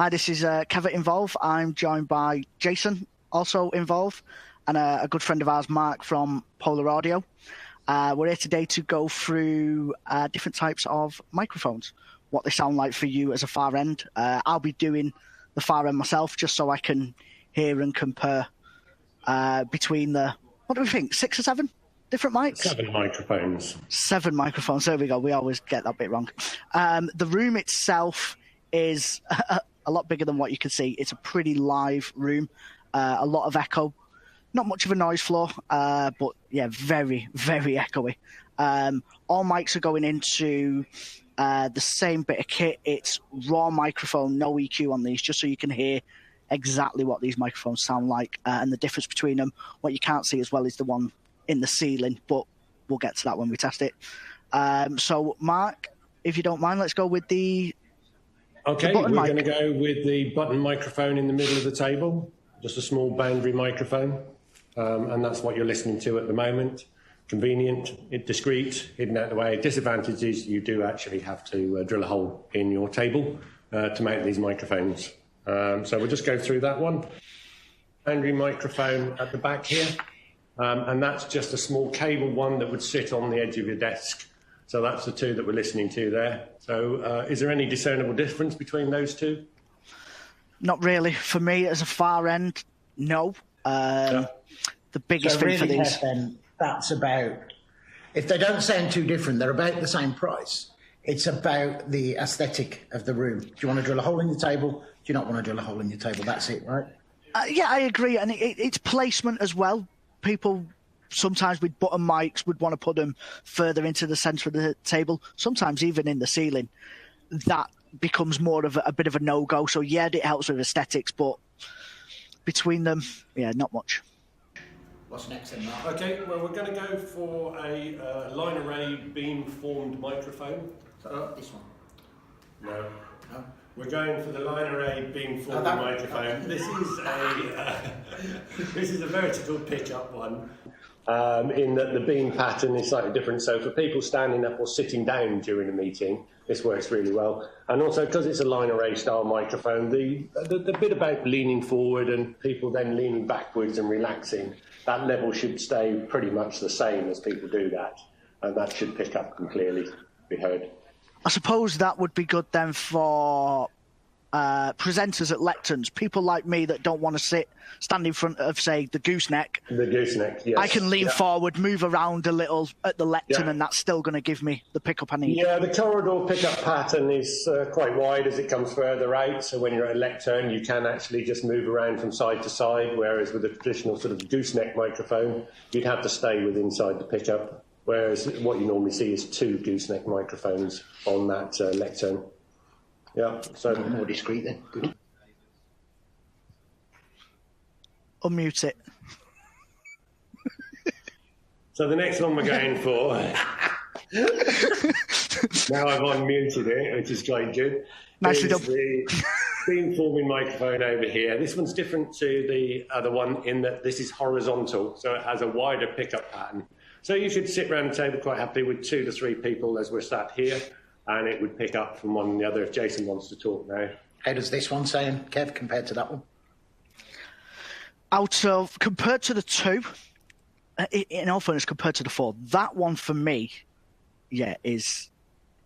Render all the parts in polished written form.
Hi, this is Kevin Involve. I'm joined by Jason, also involved, and a good friend of ours, Mark from Polar Audio. We're here today to go through different types of microphones, what they sound like for you as a far end. I'll be doing the far end myself just so I can hear and compare between the, what do we think, 6 or 7 different mics? 7 microphones. 7 microphones, there we go. We always get that bit wrong. The room itself is a lot bigger than what you can see. It's a pretty live room, a lot of echo. Not much of a noise floor, but yeah, very, very echoey. All mics are going into the same bit of kit. It's raw microphone, no EQ on these, just so you can hear exactly what these microphones sound like. And the difference between them, what you can't see as well is the one in the ceiling, but we'll get to that when we test it. So, Mark, if you don't mind, let's go with the Okay, we're going to go with the button microphone in the middle of the table, just a small boundary microphone. And that's what you're listening to at the moment. Convenient, discreet, hidden out the way. Disadvantage is you do actually have to drill a hole in your table to mount these microphones. So we'll just go through that one. Boundary microphone at the back here. And that's just a small cable one that would sit on the edge of your desk. So that's the two that we're listening to there. So is there any discernible difference between those two? Not really. For me, as a far end, no. The biggest thing for these. Then that's about, if they don't sound too different, they're about the same price. It's about the aesthetic of the room. Do you want to drill a hole in your table? Do you not want to drill a hole in your table? That's it, right? Yeah, I agree. And it's placement as well. People sometimes with button mics would want to put them further into the centre of the table, sometimes even in the ceiling. That becomes more of a bit of a no-go. So, yeah, it helps with aesthetics, but between them, yeah, not much. What's next then, Mark? Okay, well, we're going to go for a line array beam-formed microphone. This one? No. We're going for the line array beam-formed microphone. This is a vertical pickup one. In that the beam pattern is slightly different. So for people standing up or sitting down during a meeting, this works really well. And also because it's a line array style microphone, the bit about leaning forward and people then leaning backwards and relaxing, that level should stay pretty much the same as people do that. And that should pick up and clearly be heard. I suppose that would be good then for presenters at lecterns, people like me that don't want to stand in front of, say, the Gooseneck. The Gooseneck, yes. I can lean forward, move around a little at the lectern, and that's still going to give me the pickup I need. Yeah, the corridor pickup pattern is quite wide as it comes further out, so when you're at a lectern, you can actually just move around from side to side, whereas with a traditional sort of Gooseneck microphone, you'd have to stay with inside the pickup, whereas what you normally see is 2 Gooseneck microphones on that lectern. Yeah, so more discreet then. Good. Unmute it. So the next one we're going for. Now I've unmuted it, which is quite good. Nicely done. The beam-forming microphone over here. This one's different to the other one in that this is horizontal, so it has a wider pickup pattern. So you should sit around the table quite happily with 2 to 3 people as we're sat here, and it would pick up from one and the other if Jason wants to talk now. How does this one sound, Kev, compared to that one? Compared to the 2, in all fairness, compared to the 4, that one for me, yeah, is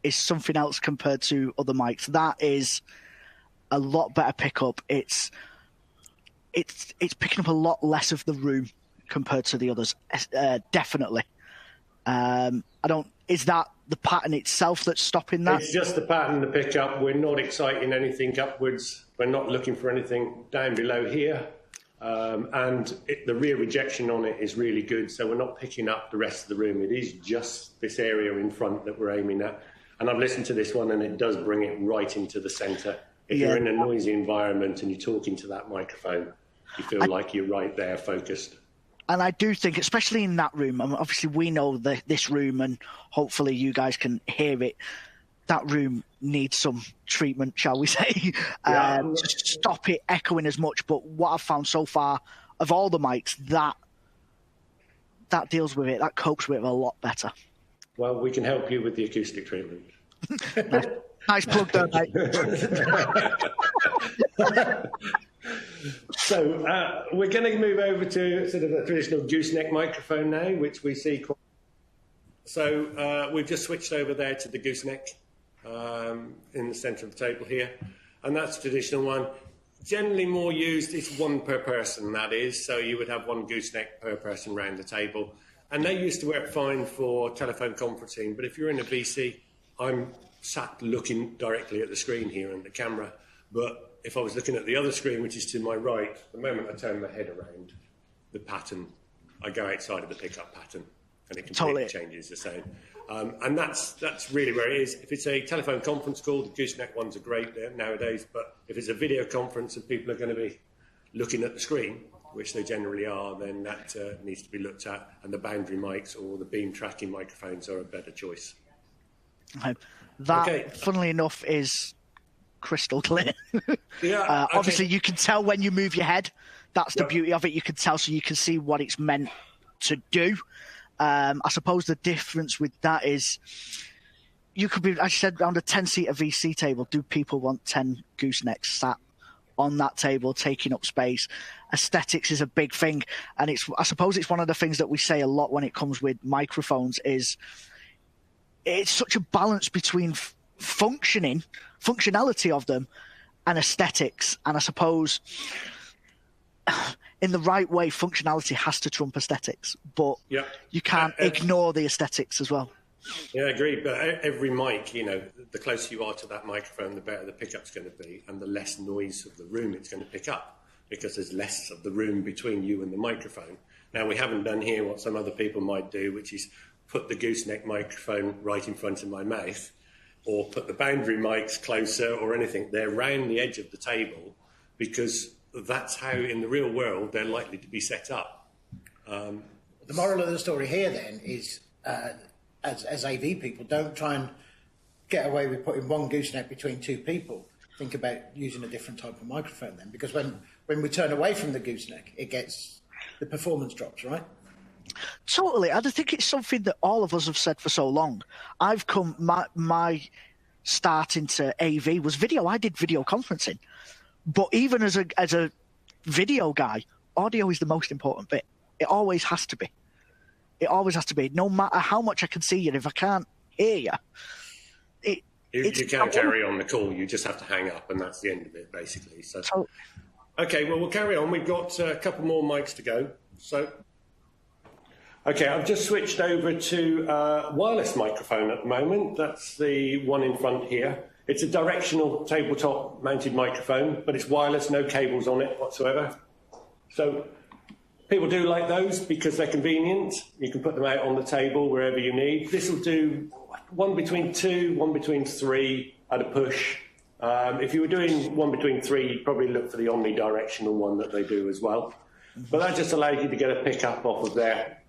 something else compared to other mics. That is a lot better pickup. It's picking up a lot less of the room compared to the others, definitely. Is that the pattern itself that's stopping that? It's just the pattern to pick up. We're not exciting anything upwards. We're not looking for anything down below here. And the rear rejection on it is really good, so we're not picking up the rest of the room. It is just this area in front that we're aiming at. And I've listened to this one, and it does bring it right into the centre. If you're in a noisy environment and you're talking to that microphone, you feel like you're right there, focused. And I do think, especially in that room, obviously we know this room, and hopefully you guys can hear it, that room needs some treatment, shall we say, to stop it echoing as much. But what I've found so far, of all the mics, that deals with it, that copes with it a lot better. Well, we can help you with the acoustic treatment. Nice plug there, mate. So we're going to move over to sort of a traditional gooseneck microphone now, which we see quite. So we've just switched over there to the gooseneck in the centre of the table here, and that's a traditional one. Generally more used, it's one per person, that is, so you would have one gooseneck per person round the table. And they used to work fine for telephone conferencing, but if you're in a VC, I'm sat looking directly at the screen here and the camera, but if I was looking at the other screen, which is to my right, the moment I turn my head around, the pattern, I go outside of the pickup pattern, and it completely changes the sound. And that's really where it is. If it's a telephone conference call, the gooseneck ones are great nowadays, but if it's a video conference and people are going to be looking at the screen, which they generally are, then that needs to be looked at, and the boundary mics or the beam tracking microphones are a better choice. That, funnily enough, is crystal clear. Yeah, obviously, you can tell when you move your head. That's the beauty of it. You can tell, so you can see what it's meant to do. I suppose the difference with that is you could be, as I said, around a 10-seater VC table. Do people want 10 goosenecks sat on that table taking up space? Aesthetics is a big thing, and I suppose it's one of the things that we say a lot when it comes with microphones is it's such a balance between functionality of them and aesthetics. And I suppose in the right way, functionality has to trump aesthetics, but you can't ignore the aesthetics as well. Yeah, I agree. But every mic, the closer you are to that microphone, the better the pickup's going to be, and the less noise of the room it's going to pick up, because there's less of the room between you and the microphone. Now, we haven't done here what some other people might do, which is put the gooseneck microphone right in front of my mouth, or put the boundary mics closer or anything. They're round the edge of the table because that's how, in the real world, they're likely to be set up. The moral of the story here, then, is as AV people, don't try and get away with putting one gooseneck between two people. Think about using a different type of microphone then, because when we turn away from the gooseneck, the performance drops, right? Totally. I think it's something that all of us have said for so long. My start into AV was video. I did video conferencing. But even as a video guy, audio is the most important bit. It always has to be. It always has to be. No matter how much I can see you, if I can't hear you, you can't carry on the call. You just have to hang up, and that's the end of it, basically. So, okay, well, we'll carry on. We've got a couple more mics to go. So, okay, I've just switched over to wireless microphone at the moment. That's the one in front here. It's a directional tabletop mounted microphone, but it's wireless, no cables on it whatsoever. So people do like those because they're convenient. You can put them out on the table wherever you need. This will do one between 2, one between 3 at a push. If you were doing one between 3, you'd probably look for the omnidirectional one that they do as well. But that just allows you to get a pickup off of there.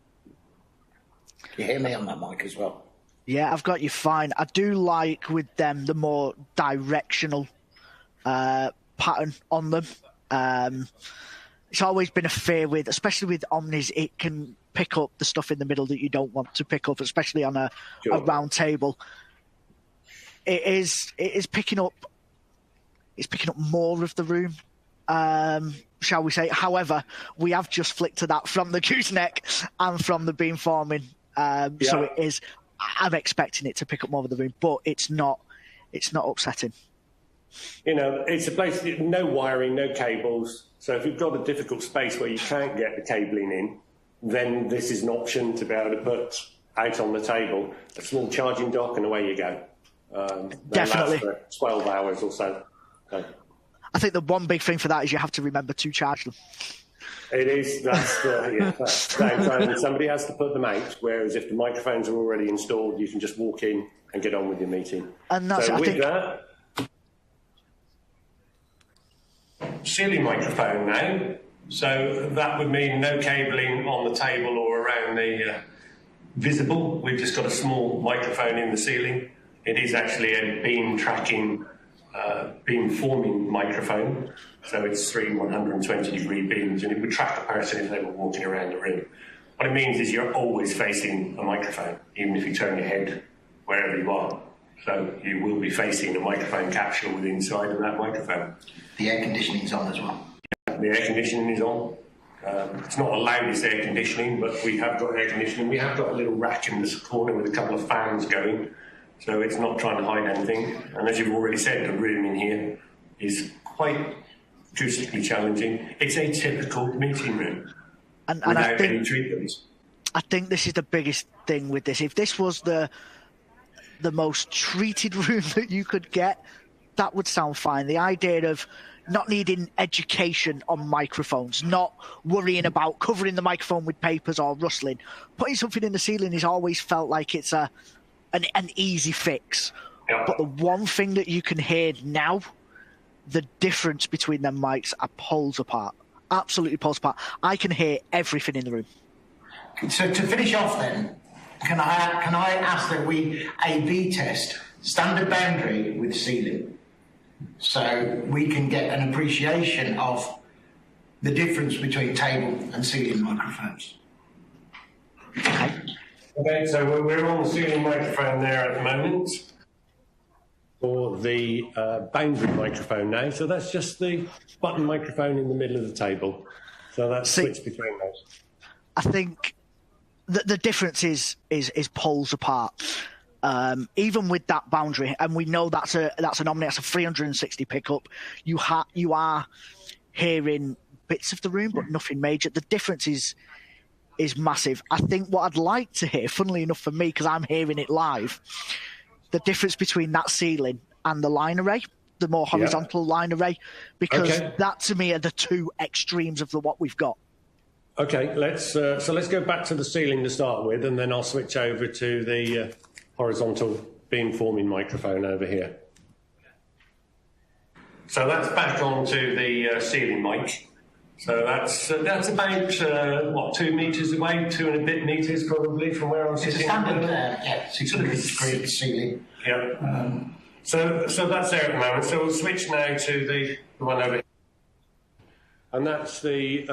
You hear me on that mic as well? Yeah, I've got you fine. I do like with them the more directional pattern on them. It's always been a fear with, especially with Omnis, it can pick up the stuff in the middle that you don't want to pick up, especially on a round table. It is picking up. It's picking up more of the room, shall we say? However, we have just flicked to that from the gooseneck and from the beamforming, so it is. I'm expecting it to pick up more of the room, but it's not upsetting. It's a place with no wiring, no cables. So if you've got a difficult space where you can't get the cabling in, then this is an option to be able to put out on the table a small charging dock, and away you go. Definitely. For 12 hours or so. I think the one big thing for that is you have to remember to charge them. It is. Somebody has to put them out, whereas if the microphones are already installed, you can just walk in and get on with your meeting. And that's that, ceiling microphone now. So that would mean no cabling on the table or around the visible. We've just got a small microphone in the ceiling. It is actually a beam tracking, beam forming microphone. So it's 3 120-degree beams, and it would track a person if they were walking around the room. What it means is you're always facing a microphone, even if you turn your head wherever you are. So you will be facing a microphone capsule with inside of that microphone. The air conditioning's on as well. Yeah, the air conditioning is on. It's not the loudest air conditioning, but we have got air conditioning. We have got a little rack in this corner with a couple of fans going, so it's not trying to hide anything. And as you've already said, the room in here is quite acoustically challenging. It's a typical meeting room without any treatments. I think this is the biggest thing with this. If this was the most treated room that you could get, that would sound fine. The idea of not needing education on microphones, not worrying about covering the microphone with papers or rustling, putting something in the ceiling has always felt like it's an easy fix. Yeah. But the one thing that you can hear now, the difference between them mics are poles apart. Absolutely poles apart. I can hear everything in the room. So to finish off then, can I ask that we A/B test standard boundary with ceiling, so we can get an appreciation of the difference between table and ceiling microphones? Okay, so we're on the ceiling microphone there at the moment for the boundary microphone now. So that's just the button microphone in the middle of the table. So that's switched between those. I think the difference is poles apart. Even with that boundary, and we know that's an Omni, that's a 360 pickup. You are hearing bits of the room, but nothing major. The difference is massive. I think what I'd like to hear, funnily enough for me, because I'm hearing it live, the difference between that ceiling and the line array, the more horizontal line array, because that to me are the two extremes of what we've got. Okay, let's go back to the ceiling to start with, and then I'll switch over to the horizontal beamforming microphone over here. So that's back onto the ceiling mic. So that's about 2 meters away, 2 and a bit meters probably from where I'm sitting. It's a standard, 600 degree ceiling. Yeah. So that's there at the moment. So we'll switch now to the one over here. And that's the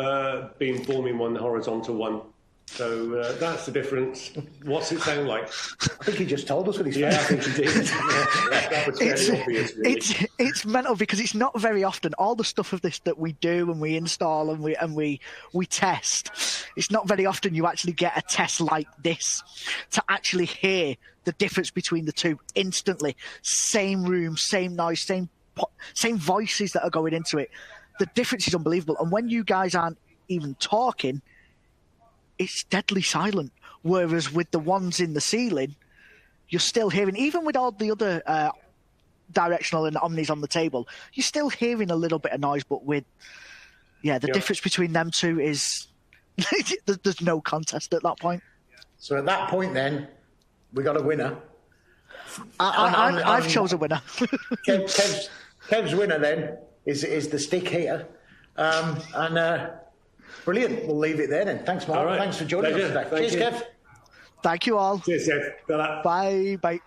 beamforming one, the horizontal one. So that's the difference. What's it sound like? I think he just told us what he's I think he did. That was very obvious, really. It's mental because it's not very often. All the stuff of this that we do and we install and we test, it's not very often you actually get a test like this to actually hear the difference between the two instantly. Same room, same noise, same voices that are going into it. The difference is unbelievable. And when you guys aren't even talking, it's deadly silent. Whereas with the ones in the ceiling, you're still hearing, even with all the other directional and omnis on the table, you're still hearing a little bit of noise. But with, the difference between them two is there's no contest at that point. So at that point, then, we got a winner. I've chosen a winner. Kev's winner then is the stick here, brilliant. We'll leave it there then. Thanks, Mark. Right. Thanks for joining us today. Cheers, Kev. Thank you all. Cheers, Kev. Bye. Bye.